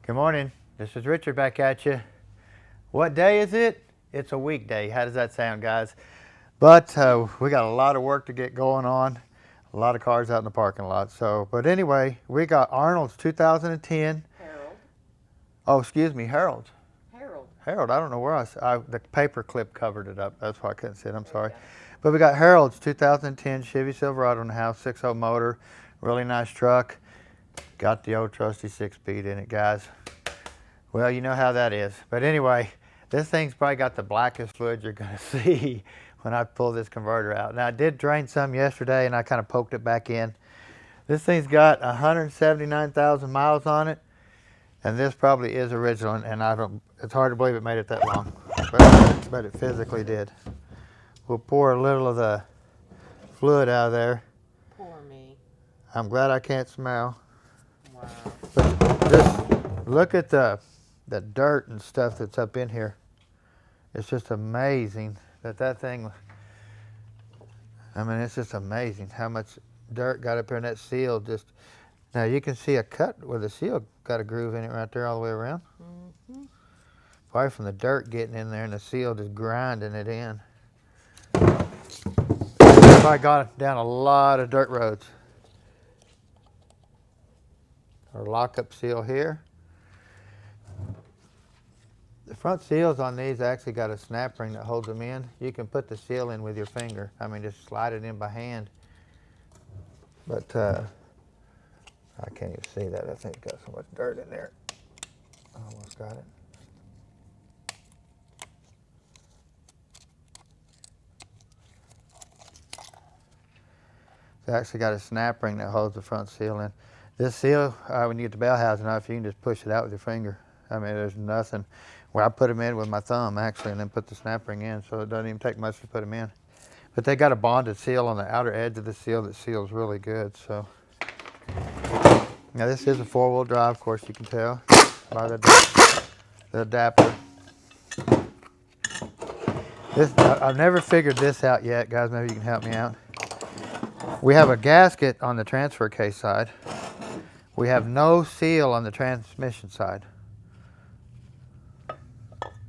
Good morning. This is Richard back at you. What day is it? It's a weekday. How does that sound, guys? But we got a lot of work to get going on. A lot of cars out in the parking lot. But anyway, we got Arnold's 2010. Harold. Oh, excuse me, Harold. Harold. Harold, I don't know where the paper clip covered it up. That's why I couldn't see it. I'm sorry. But we got Harold's 2010 Chevy Silverado in the house, 6.0 motor, really nice truck. Got the old trusty 6-speed in it, guys. Well, you know how that is. But anyway, this thing's probably got the blackest fluid you're going to see when I pull this converter out. Now, I did drain some yesterday, and I kind of poked it back in. This thing's got 179,000 miles on it, and this probably is original, and it's hard to believe it made it that long, but it physically did. We'll pour a little of the fluid out of there. Poor me. I'm glad I can't smell. Wow. But just look at the dirt and stuff that's up in here. It's just amazing that thing, I mean, it's just amazing how much dirt got up here, and that seal just, now you can see a cut where the seal got a groove in it right there all the way around. Mm-hmm. Probably from the dirt getting in there and the seal just grinding it in. Probably got down a lot of dirt roads. Our lockup seal here. The front seals on these actually got a snap ring that holds them in. You can put the seal in with your finger. I mean, just slide it in by hand. But I can't even see that. I think it's got so much dirt in there. Almost got it. It's actually got a snap ring that holds the front seal in. This seal, when you get the bell housing off, you can just push it out with your finger. I mean, there's nothing. Well, I put them in with my thumb, actually, and then put the snap ring in, so it doesn't even take much to put them in. But they got a bonded seal on the outer edge of the seal that seals really good, so. Now, this is a four-wheel drive, of course, you can tell by the adapter. I've never figured this out yet, guys. Maybe you can help me out. We have a gasket on the transfer case side. We have no seal on the transmission side.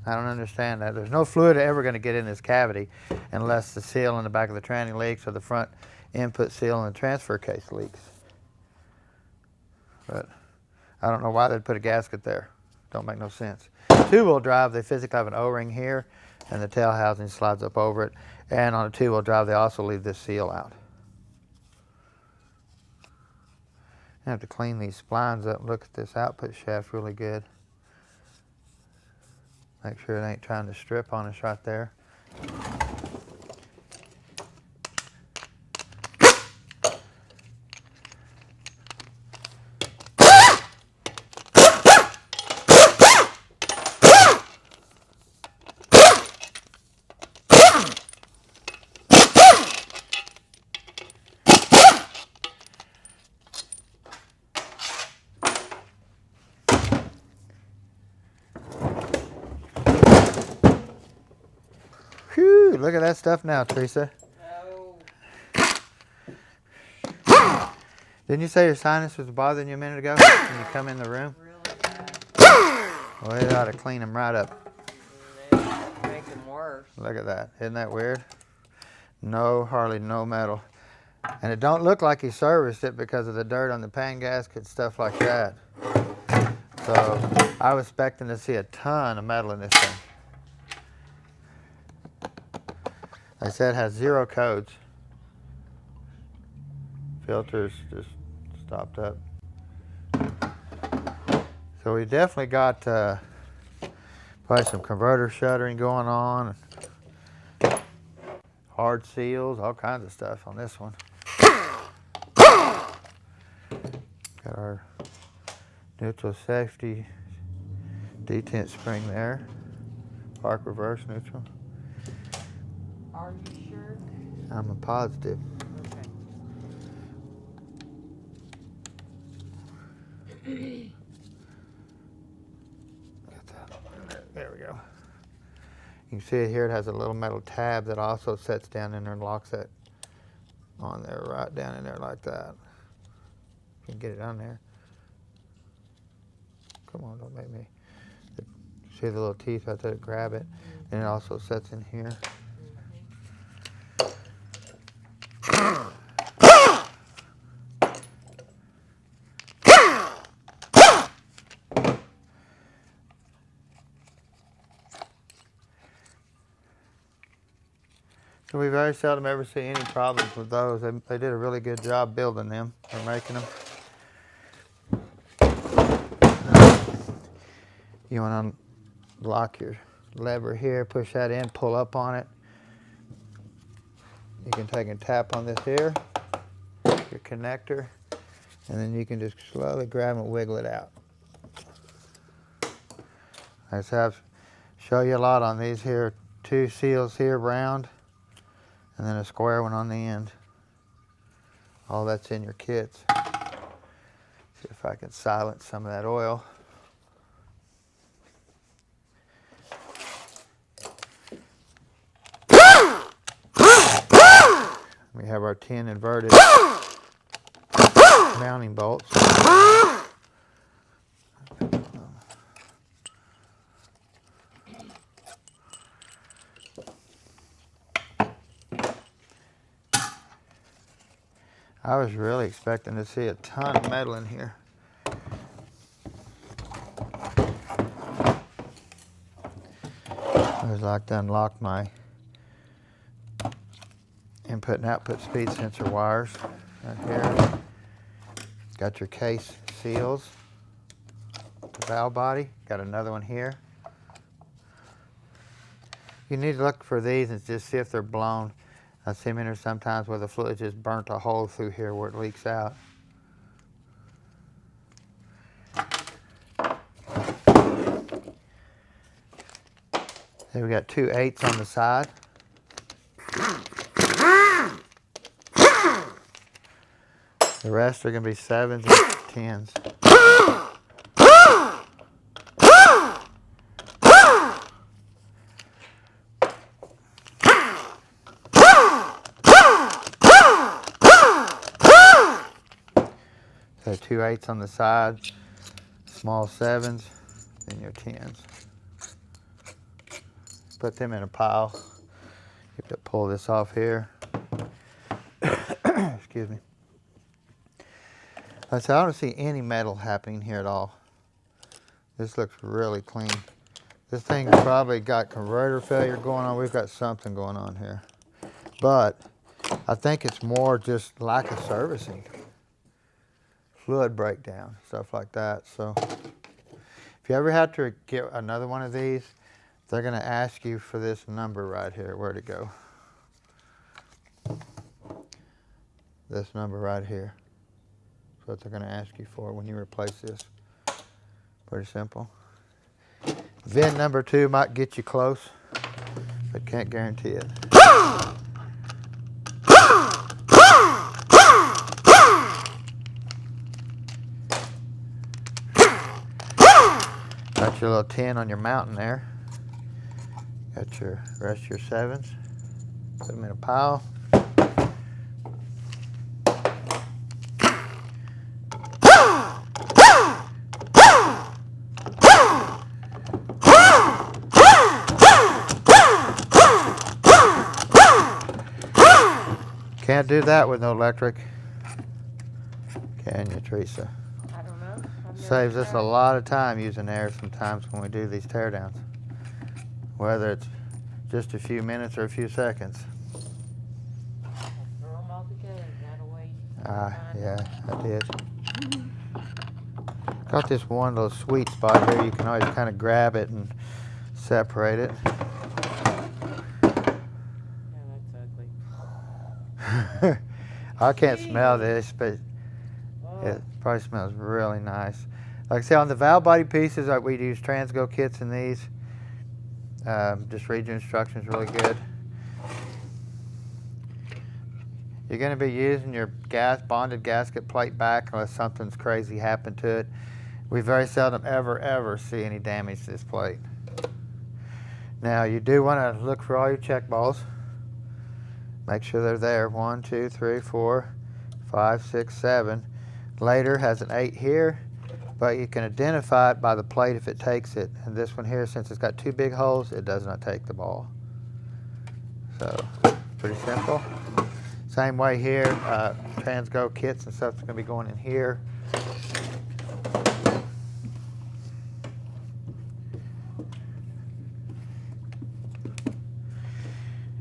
I don't understand that. There's no fluid ever going to get in this cavity unless the seal in the back of the tranny leaks or the front input seal in the transfer case leaks. But I don't know why they'd put a gasket there. Don't make no sense. Two-wheel drive, they physically have an O-ring here, and the tail housing slides up over it. And on a two-wheel drive, they also leave this seal out. I have to clean these splines up and look at this output shaft really good. Make sure it ain't trying to strip on us right there. Whew, look at that stuff now, Teresa. No. Didn't you say your sinus was bothering you a minute ago when you come in the room? Really bad. Well, it ought to clean them right up. Make them worse. Look at that. Isn't that weird? No, hardly no metal. And it don't look like he serviced it because of the dirt on the pan gasket, stuff like that. So I was expecting to see a ton of metal in this thing. They said it has 0 codes. Filters just stopped up. So we definitely got probably some converter shuttering going on. Hard seals, all kinds of stuff on this one. Got our neutral safety detent spring there. Park reverse neutral. Are you sure? I'm a positive. Okay. Got that. There we go. You can see it here. It has a little metal tab that also sets down in there and locks that on there, right down in there like that. You can get it on there. come on, don't make me. See the little teeth right there, grab it. And it also sets in here. So we very seldom ever see any problems with those. They did a really good job building them or making them. You want to unlock your lever here, push that in, pull up on it. You can take and tap on this here, your connector, and then you can just slowly grab and wiggle it out. I just have show you a lot on these here. 2 seals here, round, and then a square one on the end. All that's in your kits. See if I can silence some of that oil. We have our 10 inverted mounting bolts. I was really expecting to see a ton of metal in here. I was like to unlock my input and output speed sensor wires right here. Got your case seals, the valve body. Got another one here. You need to look for these and just see if they're blown. I see them in there sometimes where the fluid just burnt a hole through here where it leaks out. Then we got 2 8s on the side. The rest are going to be 7s and 10s. So 2 8s on the side, small 7s, then your 10s. Put them in a pile. You have to pull this off here. Excuse me. So I don't see any metal happening here at all. This looks really clean. This thing probably got converter failure going on. We've got something going on here. But I think it's more just lack of servicing. Fluid breakdown, stuff like that. So if you ever have to get another one of these, they're going to ask you for this number right here. Where'd it go? This number right here. That's what they're going to ask you for when you replace this. Pretty simple. VIN number 2 might get you close, but can't guarantee it. Got your little 10 on your mountain there. Got your rest of your 7s. Put them in a pile. Can't do that with no electric, can you, Teresa? I don't know. Saves us a lot of time using air sometimes when we do these teardowns, whether it's just a few minutes or a few seconds. Throw them all together. That'll wait. Yeah, I did. Got this one little sweet spot here. You can always kind of grab it and separate it. I can't smell this, but it probably smells really nice. Like I say, on the valve body pieces, we use Transgo kits in these. Just read your instructions really good. You're going to be using your bonded gasket plate back unless something's crazy happened to it. We very seldom ever see any damage to this plate. Now you do want to look for all your check balls. Make sure they're there. 1, 2, 3, 4, 5, 6, 7. Later has an 8 here. but you can identify it by the plate if it takes it. And this one here, since it's got 2 big holes, it does not take the ball. So, pretty simple. Same way here, Transgo kits and stuff is going to be going in here.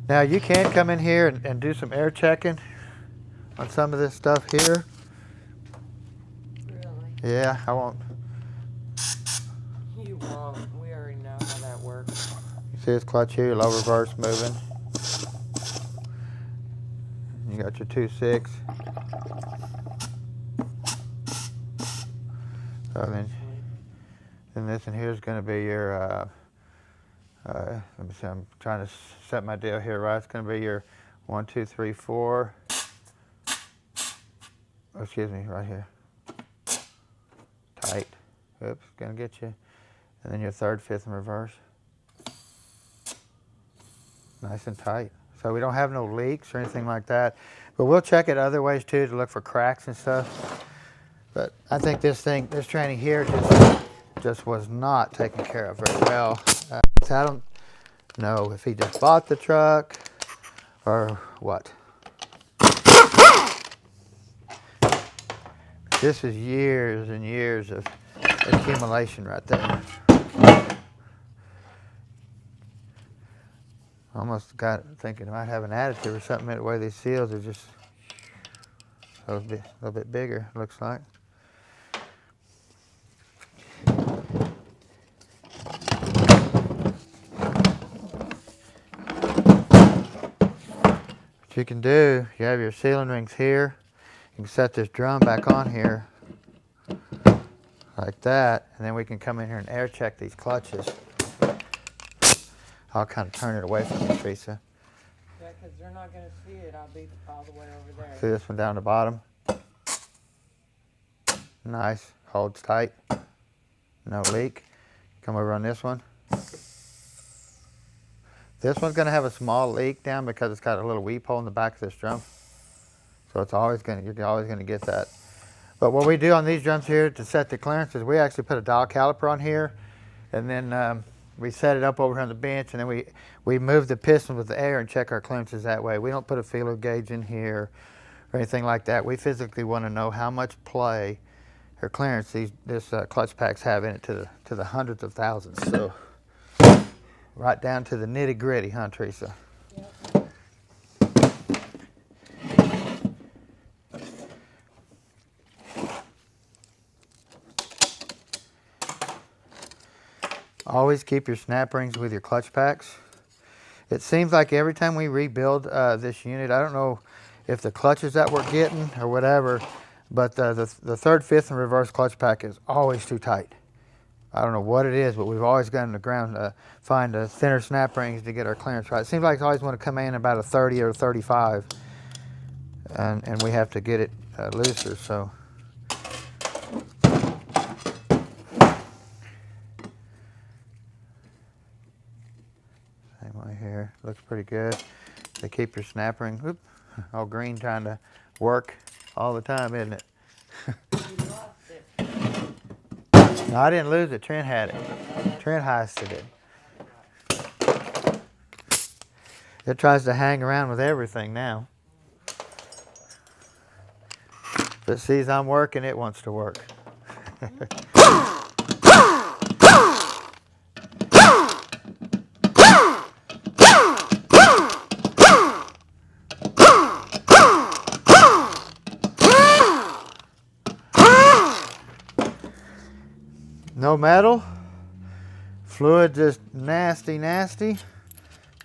Now you can come in here and do some air checking on some of this stuff here. Really? Yeah, I won't. You won't. We already know how that works. You see this clutch here, your low reverse moving. You got your 2.6. So then this in here is going to be your, let me see, I'm trying to set my deal here right. It's going to be your 1, 2, 3, 4. Oh, excuse me, right here. Tight. Oops, going to get you. And then your 3rd, 5th in reverse. Nice and tight. So we don't have no leaks or anything like that. But we'll check it other ways too to look for cracks and stuff. But I think this training here just was not taken care of very well. So I don't know if he just bought the truck or what. This is years and years of accumulation right there. Almost got thinking I might have an additive or something. The way these seals are just a little bit bigger, looks like. What you can do, you have your sealing rings here. You can set this drum back on here like that, and then we can come in here and air check these clutches. I'll kind of turn it away from you, Teresa. Yeah, because they're not going to see it. I'll be all the way over there. See this one down the bottom? Nice, holds tight, no leak. Come over on this one. This one's going to have a small leak down because it's got a little weep hole in the back of this drum. So it's always going to, you're always going to get that. But what we do on these drums here to set the clearances, we actually put a dial caliper on here, and then we set it up over here on the bench, and then we move the piston with the air and check our clearances that way. We don't put a feeler gauge in here or anything like that. We physically want to know how much play or clearance this clutch packs have in it to the hundreds of thousands. So right down to the nitty gritty, huh, Teresa? Yep. Always keep your snap rings with your clutch packs. It seems like every time we rebuild this unit, I don't know if the clutches that we're getting or whatever, but the 3rd, 5th, and reverse clutch pack is always too tight. I don't know what it is, but we've always gotten the ground find thinner snap rings to get our clearance right. It seems like I always want to come in about a 30 or 35, and we have to get it looser. So. Same way here, looks pretty good. They keep your snap ring, whoop, all green, trying to work all the time, isn't it? You lost it. No, I didn't lose it. Trent had it. Trent heisted it. It tries to hang around with everything now. If it sees I'm working, it wants to work. No metal, fluid just nasty, nasty.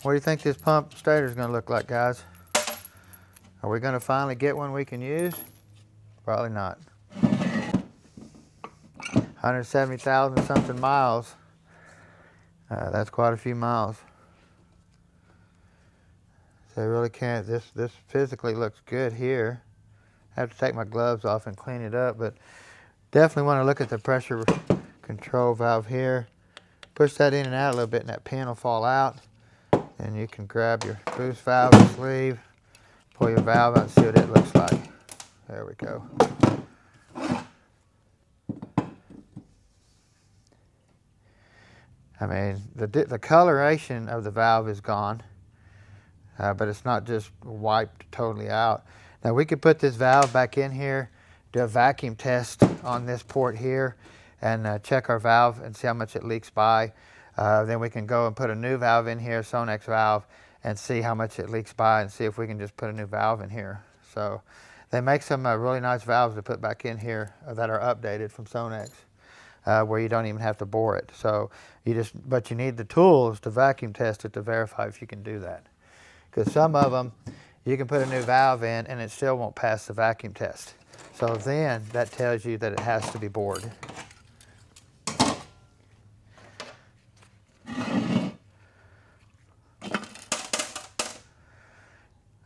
What do you think this pump stator is going to look like, guys? Are we going to finally get one we can use? Probably not. 170,000 something miles. That's quite a few miles. So I really can't, this physically looks good here. I have to take my gloves off and clean it up, but definitely want to look at the pressure control valve here. Push that in and out a little bit and that pin will fall out. And you can grab your boost valve sleeve, pull your valve out and see what it looks like. There we go. I mean, the coloration of the valve is gone, but it's not just wiped totally out. Now we could put this valve back in here, do a vacuum test on this port here, and check our valve and see how much it leaks by. Then we can go and put a new valve in here, Sonex valve, and see how much it leaks by and see if we can just put a new valve in here. So they make some really nice valves to put back in here that are updated from Sonex. Where you don't even have to bore it. So but you need the tools to vacuum test it to verify if you can do that. Because some of them, you can put a new valve in and it still won't pass the vacuum test. So then that tells you that it has to be bored.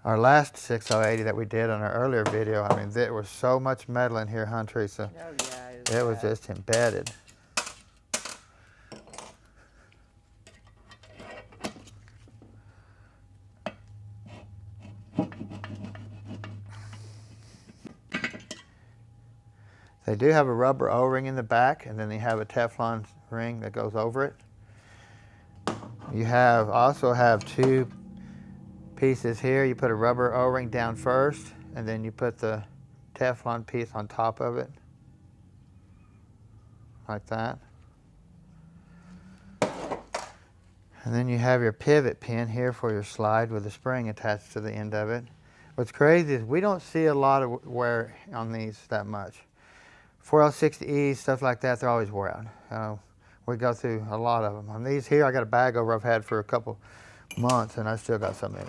Our last 6080 that we did on our earlier video, I mean, there was so much metal in here, huh, Teresa? Oh, yeah. It was just embedded. They do have a rubber O-ring in the back, and then they have a Teflon ring that goes over it. You also have two pieces here. You put a rubber O-ring down first, and then you put the Teflon piece on top of it, like that. And then you have your pivot pin here for your slide with a spring attached to the end of it. What's crazy is we don't see a lot of wear on these that much. 4L60Es, stuff like that, they're always wore out. We go through a lot of them. On these here, I got a bag over I've had for a couple months, and I still got some in it.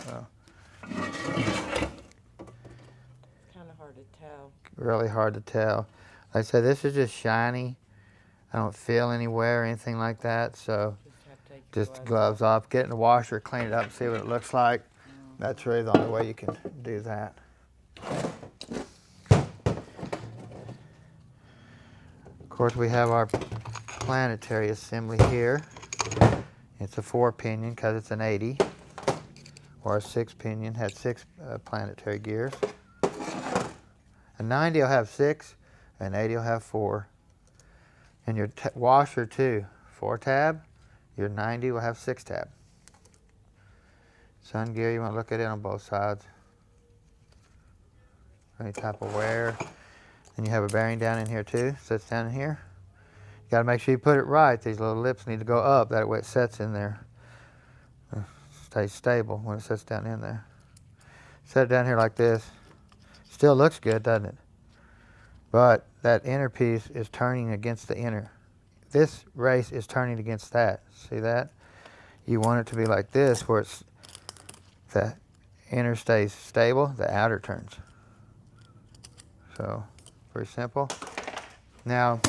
So. Kind of hard to tell. Really hard to tell. Like I said, this is just shiny. I don't feel any wear or anything like that, so just gloves off. Get in the washer, clean it up, see what it looks like. That's really the only way you can do that. Of course, we have our Planetary assembly here. It's a 4-pinion because it's an 80, or a 6-pinion, has 6 Planetary gears. A 90 will have 6, an 80 will have 4. And your washer too, 4-tab, your 90 will have 6-tab. Sun gear, you want to look at it on both sides. Any type of wear. And you have a bearing down in here too, sits down in here. You got to make sure you put it right. These little lips need to go up, that way it sets in there. Stays stable when it sits down in there. Set it down here like this. Still looks good, doesn't it? But that inner piece is turning against the inner. This race is turning against that. See that? You want it to be like this, where the inner stays stable, the outer turns. So, pretty simple. Now,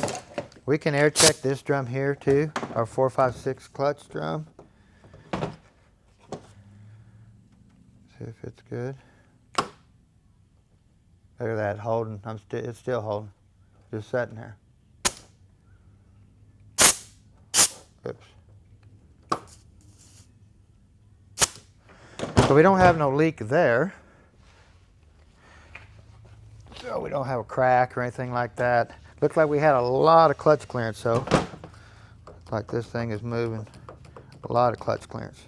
we can air check this drum here too, our 456 clutch drum. See if it's good. Look at that, holding. It's still holding. Just sitting there. Oops. So we don't have no leak there. So we don't have a crack or anything like that. Looks like we had a lot of clutch clearance, so like this thing is moving. A lot of clutch clearance.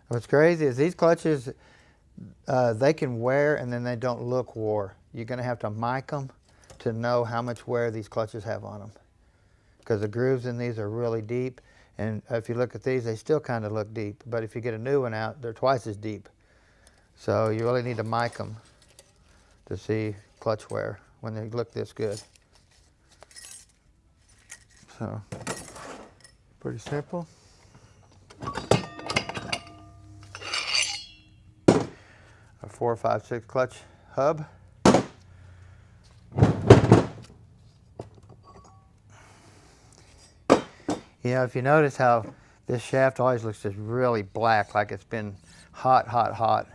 What's crazy is these clutches, they can wear and then they don't look wore. You're going to have to mic them to know how much wear these clutches have on them. Because the grooves in these are really deep. And if you look at these, they still kind of look deep. But if you get a new one out, they're twice as deep. So you really need to mic them to see clutch wear when they look this good. So, pretty simple. A 456 clutch hub. You know, if you notice how this shaft always looks just really black, like it's been hot, hot, hot.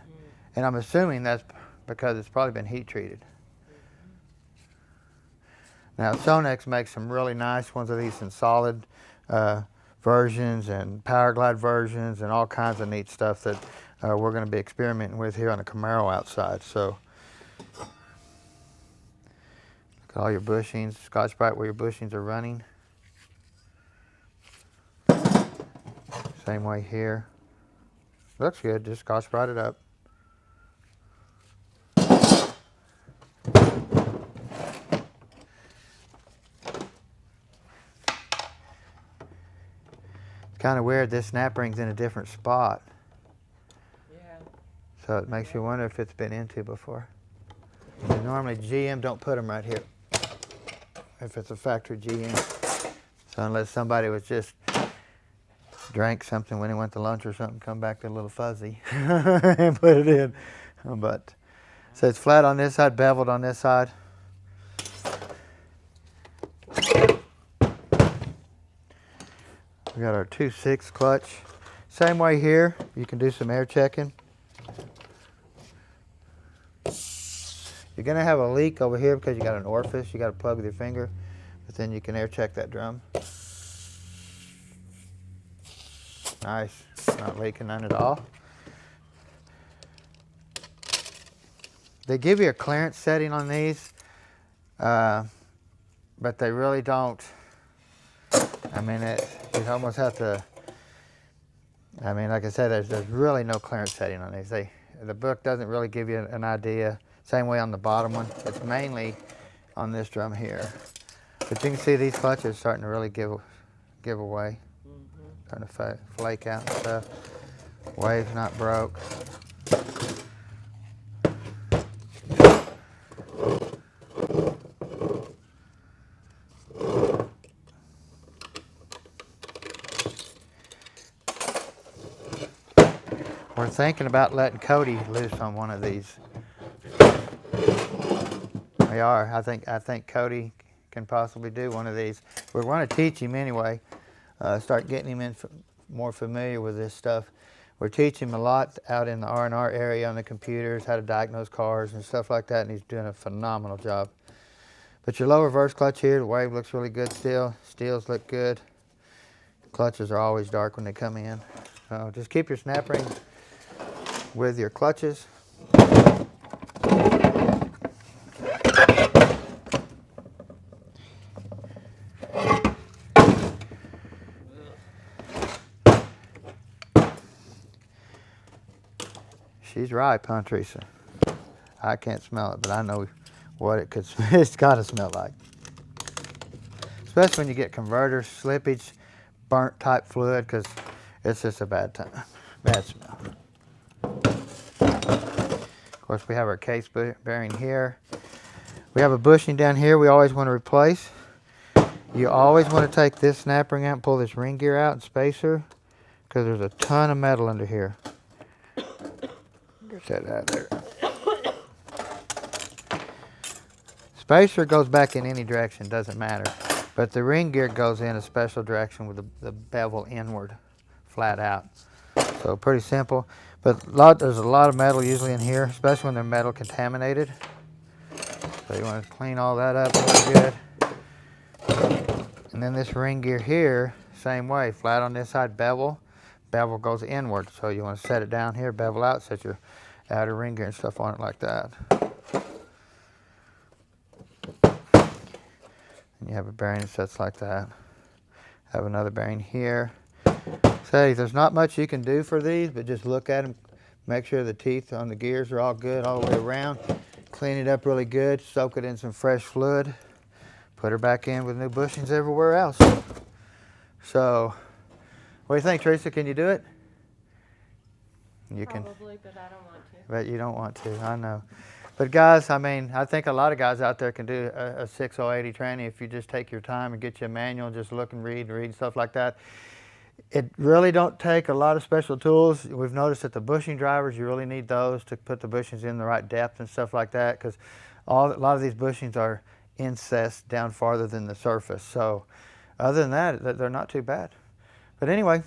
And I'm assuming that's because it's probably been heat treated. Now Sonex makes some really nice ones of these in solid versions and power glide versions and all kinds of neat stuff that we're going to be experimenting with here on the Camaro outside. So look at all your bushings, Scotch-Brite where your bushings are running. Same way here. Looks good, just Scotch-Brite it up. It's kind of weird, this snap ring's in a different spot. Yeah. So it makes you wonder if it's been into before. And normally GM don't put them right here if it's a factory GM. So unless somebody was just drank something when he went to lunch or something, come back to a little fuzzy and put it in. But so it's flat on this side, beveled on this side. We got our 2.6 clutch. Same way here, you can do some air checking. You're gonna have a leak over here because you got an orifice you gotta plug with your finger, but then you can air check that drum. Nice, not leaking none at all. They give you a clearance setting on these, but they really don't. I mean, you almost have to, I mean, like I said, there's really no clearance setting on these. The book doesn't really give you an idea. Same way on the bottom one. It's mainly on this drum here. But you can see these clutches starting to really give away. Starting to flake out and stuff. Wave's not broke. We're thinking about letting Cody loose on one of these. We are. I think Cody can possibly do one of these. We're going to teach him anyway. Start getting him more familiar with this stuff. We're teaching him a lot out in the R&R area on the computers, how to diagnose cars and stuff like that, and he's doing a phenomenal job. But your low reverse clutch here, the wave looks really good still. Steels look good. Clutches are always dark when they come in. So just keep your snap ring with your clutches. She's ripe, huh, Teresa? I can't smell it, but I know what it could smell. It's got to smell like. Especially when you get converters, slippage, burnt type fluid, because it's just a bad time, bad smell. Of course, we have our case bearing here. We have a bushing down here we always want to replace. You always want to take this snap ring out and pull this ring gear out and spacer, because there's a ton of metal under here. Get that out of there. Spacer goes back in any direction, doesn't matter. But the ring gear goes in a special direction with the bevel inward, flat out. So pretty simple. But there's a lot of metal usually in here, especially when they're metal contaminated. So you want to clean all that up really good. And then this ring gear here, same way, flat on this side, bevel. Bevel goes inward. So you want to set it down here, bevel out, set your outer ring gear and stuff on it like that. And you have a bearing that sets like that. Have another bearing here. Say, there's not much you can do for these, but just look at them. Make sure the teeth on the gears are all good all the way around. Clean it up really good. Soak it in some fresh fluid. Put her back in with new bushings everywhere else. So, what do you think, Teresa? Can you do it? You Probably, but I don't want to. But you don't want to, I know. But guys, I mean, I think a lot of guys out there can do a 6080 training if you just take your time and get you a manual, just look and read stuff like that. It really don't take a lot of special tools. We've noticed that the bushing drivers, you really need those to put the bushings in the right depth and stuff like that, because a lot of these bushings are incensed down farther than the surface. So other than that, they're not too bad. But anyway,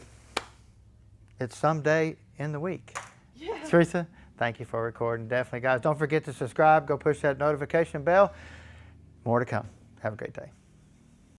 it's someday in the week. Yeah. Teresa, Thank you for recording. Definitely, guys. Don't forget to subscribe. Go push that notification bell. More to come. Have a great day.